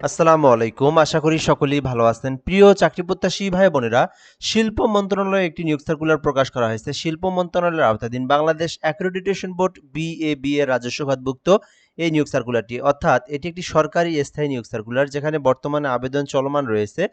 আসসালামু আলাইকুম। আশা করি সকলেই ভালো আছেন। প্রিয় চাকরি প্রত্যাশী ভাই বোনেরা, শিল্প মন্ত্রণালয়ে একটি নিয়োগ সার্কুলার প্রকাশ করা হয়েছে। শিল্প মন্ত্রণালয়ের আওতাধীন বাংলাদেশ অ্যাক্রেডিটেশন বোর্ড BAB এর রাজস্ব খাতভুক্ত এই নিয়োগ সার্কুলারটি, অর্থাৎ এটি একটি সরকারি স্থায়ী নিয়োগ সার্কুলার যেখানে বর্তমানে আবেদন চলমান রয়েছে।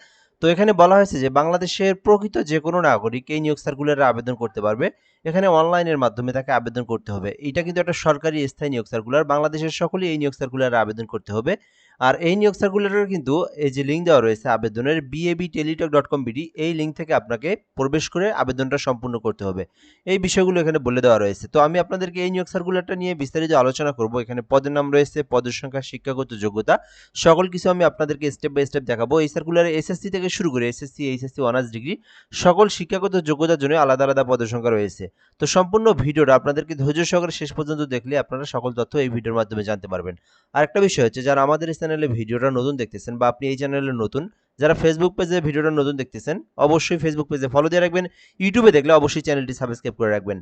তো এখানে বলা হয়েছে যে বাংলাদেশের প্রকৃত যে কোনো নাগরিক এই নিয়োগ সার্কুলারে আবেদন করতে পারবে। এখানে অনলাইনের মাধ্যমে তাকে আবেদন করতে হবে। এটা কিন্তু একটা সরকারি স্থায়ী নিয়োগ সার্কুলার। বাংলাদেশের সকলেই এই নিয়োগ সার্কুলারে আবেদন করতে হবে। আর এই নিয়োগ সার্কুলারের কিন্তু এই যে লিঙ্ক দেওয়া রয়েছে আবেদনের babteletalk.com.bd, এই লিঙ্ক থেকে আপনাকে প্রবেশ করে আবেদনটা সম্পূর্ণ করতে হবে। এই বিষয়গুলো এখানে বলে দেওয়া রয়েছে। তো আমি আপনাদেরকে এই নিয়োগ সার্কুলারটা নিয়ে বিস্তারিত আলোচনা করব। এখানে পদের নাম রয়েছে, পদের সংখ্যা, শিক্ষাগত যোগ্যতা, সকল কিছু আমি আপনাদেরকে স্টেপ বাই স্টেপ দেখাবো। এই সার্কুলারে এসএসসি থেকে শুরু করে এসএসসি, এইচএসসি, অনার্স ডিগ্রি সকল শিক্ষাগত যোগ্যতার জন্য আলাদা আলাদা পদের সংখ্যা রয়েছে। তো সম্পূর্ণ ভিডিওটা আপনাদেরকে ধৈর্য সহকারে শেষ পর্যন্ত দেখলে আপনারা সকল তথ্য এই ভিডিওর মাধ্যমে জানতে পারবেন। আরেকটা বিষয় হচ্ছে, যারা আমাদের এই চ্যানেলে ভিডিওটা নতুন দেখতেছেন বা আপনি এই চ্যানেলে নতুন, যারা ফেসবুক পেজে ভিডিওটা নতুন দেখতেছেন অবশ্যই ফেসবুক পেজে ফলো দিয়ে রাখবেন। ইউটিউবে দেখলে অবশ্যই চ্যানেলটি সাবস্ক্রাইব করে রাখবেন।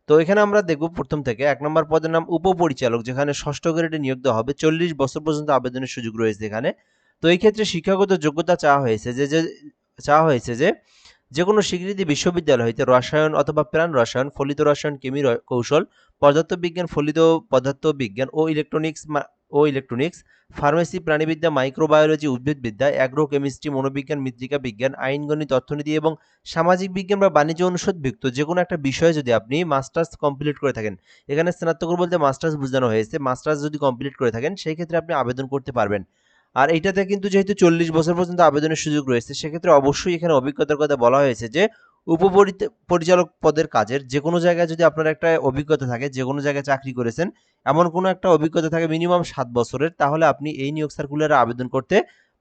তো এখানে আমরা দেখব প্রথম থেকে ১ নম্বর পদের নাম উপপরিচালক, যেখানে ষষ্ঠ গ্রেডে নিয়োগ দেওয়া হবে। ৪০ বছর পর্যন্ত আবেদনের সুযোগ রয়েছে এখানে। তো এই ক্ষেত্রে শিক্ষাগত যোগ্যতা চাওয়া হয়েছে যে যে কোনো স্বীকৃতি বিশ্ববিদ্যালয় হইতে রসায়ন অথবা প্রাণ রসায়ন, ফলিত রসায়ন, কৌশল, পদার্থবিজ্ঞান, ফলিত পদার্থবিজ্ঞান ও ইলেকট্রনিক্স, ফার্মেসি, প্রাণীবিদ্যা, মাইক্রোবায়োলজি, উদ্ভিদবিদ্যা, অ্যাগ্রো কেমিস্ট্রি, মনোবিজ্ঞান, মৃত্তিকা বিজ্ঞান, আইন, গণিত, অর্থনীতি এবং সামাজিক বিজ্ঞান বা বাণিজ্য অনুষদভুক্ত যে কোনো একটা বিষয়ে যদি আপনি মাস্টার্স কমপ্লিট করে থাকেন, এখানে স্নাতক বলতে মাস্টার্স বোঝানো হয়েছে, মাস্টার্স যদি কমপ্লিট করে থাকেন সেই ক্ষেত্রে আপনি আবেদন করতে পারবেন। আর এইটাতে কিন্তু যেহেতু ৪০ বছর পর্যন্ত আবেদনের সুযোগ রয়েছে, সেক্ষেত্রে অবশ্যই এখানে অভিজ্ঞতার কথা বলা হয়েছে যে পরিচালক পদের কাজের যে কোনো জায়গায় যদি আপনার একটা অভিজ্ঞতা থাকে, যে কোনো জায়গায় চাকরি করেছেন, এমন কোনো একটা অভিজ্ঞতা থাকে মিনিমাম ৭ বছরের, তাহলে আপনি এই নিয়োগ সার্কুলারে আবেদন করতে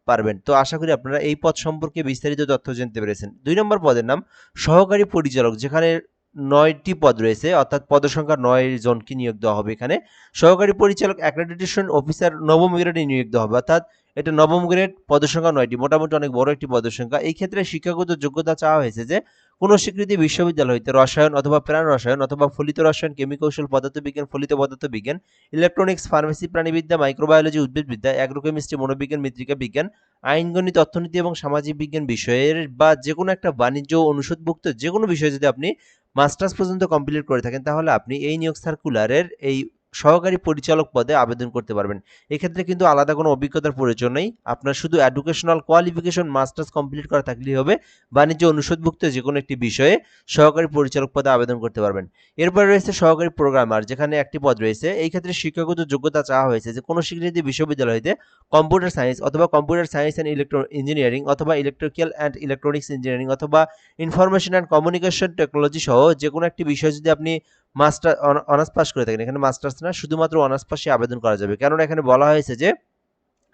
পারবেন। তো আশা করি আপনারা এই পদ সম্পর্কে বিস্তারিত তথ্য জানতে পেরেছেন। ২ নম্বর পদের নাম সহকারী পরিচালক, যেখানে ৯টি পদ রয়েছে, অর্থাৎ পদসংখ্যা ৯ জনকে নিয়োগ দেওয়া হবে এখানে। সহকারী পরিচালক অ্যাক্রেডিটেশন অফিসার নবম গ্রেডে নিয়োগ দেওয়া হবে, অর্থাৎ এটা নবম গ্রেড, পদসংখ্যা ৯টি, মোটামুটি অনেক বড় একটি পদসংখ্যা। এই ক্ষেত্রে শিক্ষাগত যোগ্যতা চাওয়া হয়েছে যে কোনো স্বীকৃতি বিশ্ববিদ্যালয় হইতে রসায়ন অথবা প্রাণ রসায়ন অথবা ফলিত রসায়ন, কেমিকৌশল, পদার্থবিজ্ঞান, ফলিত পদার্থবিজ্ঞান, ইলেকট্রনিক্স, ফার্মেসি, প্রাণীবিদ্যা, মাইক্রোবায়োলজি, উদ্ভিদবিদ্যা, অ্যাগ্রোকেমিস্ট্রি, মনোবিজ্ঞান, মৃত্তিকা বিজ্ঞান, আইন, গণিত, অর্থনীতি এবং সামাজিক বিজ্ঞান বিষয়ের বা যে কোনো একটা বাণিজ্য অনুষদভুক্ত যে কোনো বিষয়ে যদি আপনি মাস্টার্স পর্যন্ত কমপ্লিট করে থাকেন, তাহলে আপনি এই নিয়োগ সার্কুলারের এই সহকারী পরিচালক পদে আবেদন করতে পারবেন। এক্ষেত্রে কিন্তু আলাদা কোনো অভিজ্ঞতার প্রয়োজন নেই। আপনার শুধু এডুকেশনাল কোয়ালিফিকেশন মাস্টার্স কমপ্লিট করা থাকলেই হবে। বাণিজ্য অনুষদভুক্ত যে কোনো একটি বিষয়ে সহকারী পরিচালক পদে আবেদন করতে পারবেন। এরপরে রয়েছে সহকারী প্রোগ্রামার, যেখানে একটি পদ রয়েছে। এই ক্ষেত্রে শিক্ষাগত যোগ্যতা চাওয়া হয়েছে যে কোনো স্বীকৃতি বিশ্ববিদ্যালয় হইতে কম্পিউটার সায়েন্স অথবা computer science and electro engineering অথবা ইলেকট্রিক্যাল অ্যান্ড ইলেকট্রনিক্স ইঞ্জিনিয়ারিং অথবা ইনফরমেশন অ্যান্ড কমিউনিকেশন টেকনোলজি সহ যে কোনো একটি বিষয় যদি আপনি মাস্টার অনার্স পাস করে থাকেন, এখানে মাস্টার্স না, শুধুমাত্র অনার্স পাশে আবেদন করা যাবে। কেননা এখানে বলা হয়েছে যে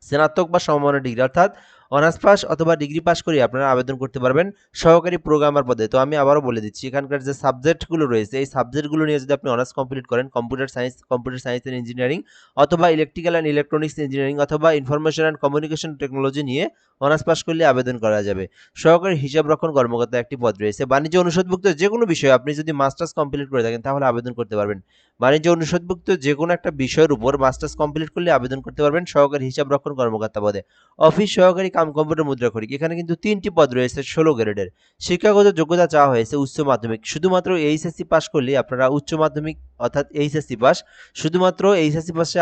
স্নাতক বা সমমানের ডিগ্রি, অর্থাৎ অনার্স পাস অথবা ডিগ্রি পাস করে আপনারা আবেদন করতে পারবেন সহকারী প্রোগ্রামার পদে। তো আমি আবারও বলে দিচ্ছি, এখানকার যে সাবজেক্টগুলো রয়েছে এই সাবজেক্টগুলো নিয়ে যদি আপনি অনার্স কমপ্লিট করেন, কম্পিউটার সায়েন্স অ্যান্ড ইঞ্জিনিয়ারিং অথবা ইলেকট্রিক্যাল অ্যান্ড ইলেকট্রনিক্স ইঞ্জিনিয়ারিং অথবা ইনফরমেশন অ্যান্ড কমিউনিকেশন টেকনোলজি নিয়ে অনার্স পাস করলে আবেদন করা যাবে। সহকারী হিসাব রক্ষণ কর্মকর্তা একটি পদ রয়েছে। বাণিজ্য অনুষদভুক্ত যে কোনো বিষয়ে আপনি যদি মাস্টার্স কমপ্লিট করে থাকেন তাহলে আবেদন করতে পারবেন। বাণিজ্য অনুষদভুক্ত যে কোনো একটা বিষয়ের উপর মাস্টার্স কমপ্লিট করলে আবেদন করতে পারবেন সহকারী হিসাব রক্ষণ কর্মকর্তা পদে। অফিস সহকারী কাম কম্পিউটার মুদ্রাক্ষরিক, এখানে কিন্তু ৩টি পদ রয়েছে ১৬ গ্রেডের। শিক্ষাগত যোগ্যতা চাওয়া হয়েছে উচ্চ মাধ্যমিক, শুধুমাত্র এইচএসসি পাস করলেই আপনারা উচ্চ মাধ্যমিক অর্থাৎ এইচএসসি পাস, শুধুমাত্র এইচএসসি পাশে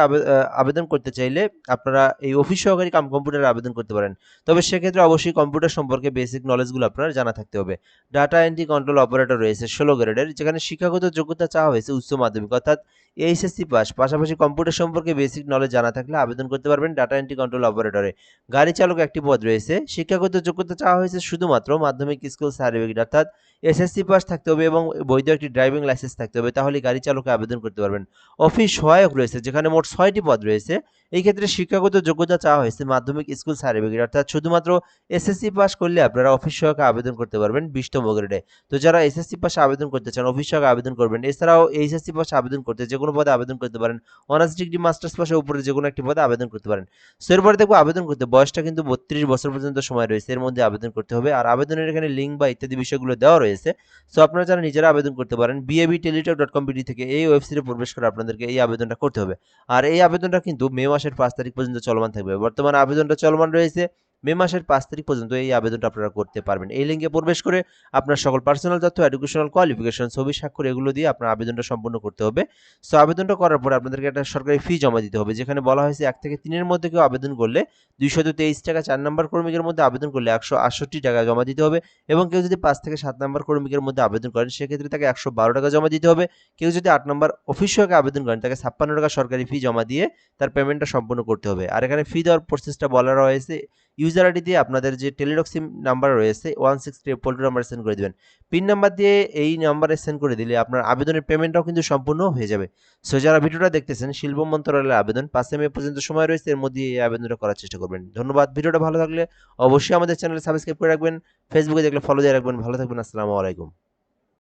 আবেদন করতে চাইলে আপনারা এই অফিস সহকারী কাম কম্পিউটারে আবেদন করতে পারেন। তবে সেক্ষেত্রে অবশ্যই কম্পিউটার সম্পর্কে বেসিক নলেজগুলো আপনার জানা থাকতে হবে। ডাটা এন্ট্রি কন্ট্রোল অপারেটর রয়েছে ১৬ গ্রেডের, যেখানে শিক্ষাগত যোগ্যতা চাওয়া হয়েছে উচ্চ মাধ্যমিক অর্থাৎ এইচএসসি পাস, পাশাপাশি কম্পিউটার সম্পর্কে বেসিক নলেজ জানা থাকলে আবেদন করতে পারবেন ডাটা এন্ট্রি কন্ট্রোল অপারেটরে। গাড়ি চালক একটি পদ রয়েছে। শিক্ষাগত যোগ্যতা চাওয়া হয়েছে শুধুমাত্র মাধ্যমিক স্কুল সার্টিফিকেট, অর্থাৎ এসএসসি পাস থাকতে হবে এবং বৈধ একটি ড্রাইভিং লাইসেন্স থাকতে হবে, তাহলে গাড়ি চালকে আবেদন করতে পারবেন। অফিস সহায়ক রয়েছে, যেখানে মোট ৬টি পদ রয়েছে। এই ক্ষেত্রে শিক্ষাগত যোগ্যতা চাওয়া হয়েছে মাধ্যমিক স্কুল সার্টিফিকেট, অর্থাৎ শুধুমাত্র এসএসসি পাস করলে আপনারা অফিস সহায়কে আবেদন করতে পারবেন ২০তম গ্রেডে। তো যারা এসএসসি পাশে আবেদন করতে চান অফিস সহায়কে আবেদন করবেন। এছাড়াও এইচএসসি পাশে আবেদন করতে যে কোনো পদে আবেদন করতে পারেন। অনার্স ডিগ্রি মাস্টার্স পাশে উপরে যে কোনো একটি পদে আবেদন করতে পারেন। সো এরপরে দেখবো আবেদন করতে বয়সটা কিন্তু ৩২ বছর পর্যন্ত সময় রয়েছে, এর মধ্যে আবেদন করতে হবে। আর আবেদনের এখানে লিঙ্ক বা ইত্যাদি বিষয়গুলো দেওয়া রয়েছে। রয়েছে। সো আপনারা যারা নিজেরা আবেদন করতে পারেন BABTeletalk.com.bd থেকে এই ওয়েবসাইটে প্রবেশ করে আপনাদেরকে এই আবেদনটা করতে হবে। আর এই আবেদনটা কিন্তু মে মাসের ৫ তারিখ পর্যন্ত চলমান থাকবে। বর্তমানে আবেদনটা চলমান রয়েছে। মে মাসের ৫ তারিখ পর্যন্ত এই আবেদনটা আপনারা করতে পারবেন। এই লিঙ্কে প্রবেশ করে আপনার সকল পার্সোনাল তথ্য, এডুকেশনাল কোয়ালিফিকেশন, ছবি, স্বাক্ষর এগুলো দিয়ে আপনার আবেদনটা সম্পূর্ণ করতে হবে। সো আবেদনটা করার পরে আপনাদেরকে একটা সরকারি ফি জমা দিতে হবে, যেখানে বলা হয়েছে ১ থেকে ৩ এর মধ্যে কেউ আবেদন করলে ২২৩ টাকা, ৪ নাম্বার ক্রমিকের মধ্যে আবেদন করলে ১৬৮ টাকা জমা দিতে হবে এবং কেউ যদি ৫ থেকে ৭ নাম্বার ক্রমিকের মধ্যে আবেদন করেন সেক্ষেত্রে তাকে ১১২ টাকা জমা দিতে হবে। কেউ যদি ৮ নাম্বার অফিসিয়ালকে আবেদন করেন তাকে ৫৬ টাকা সরকারি ফি জমা দিয়ে তার পেমেন্টটা সম্পূর্ণ করতে হবে। আর এখানে ফি দেওয়ার প্রসেসটা বলা রয়েছে, ইউজার আইডি দিয়ে আপনাদের যে টেলিটক সিম নাম্বার রয়েছে 163 নাম্বার সেন্ড করে দিবেন। পিন নাম্বার দিয়ে এই নাম্বারে সেন্ড করে দিলে আপনার আবেদনের পেমেন্টটাও কিন্তু সম্পূর্ণ হয়ে যাবে। সো যারা ভিডিওটা দেখতেছেন, শিল্প মন্ত্রণালয়ের আবেদন ৫ মে পর্যন্ত সময় রয়েছে, এর মধ্যে এই আবেদনটা করার চেষ্টা করবেন। ধন্যবাদ। ভিডিওটা ভালো লাগলে অবশ্যই আমাদের চ্যানেলে সাবস্ক্রাইব করে রাখবেন। ফেসবুকে দেখলে ফলো দিয়ে রাখবেন। ভালো থাকবেন। আসসালামু আলাইকুম।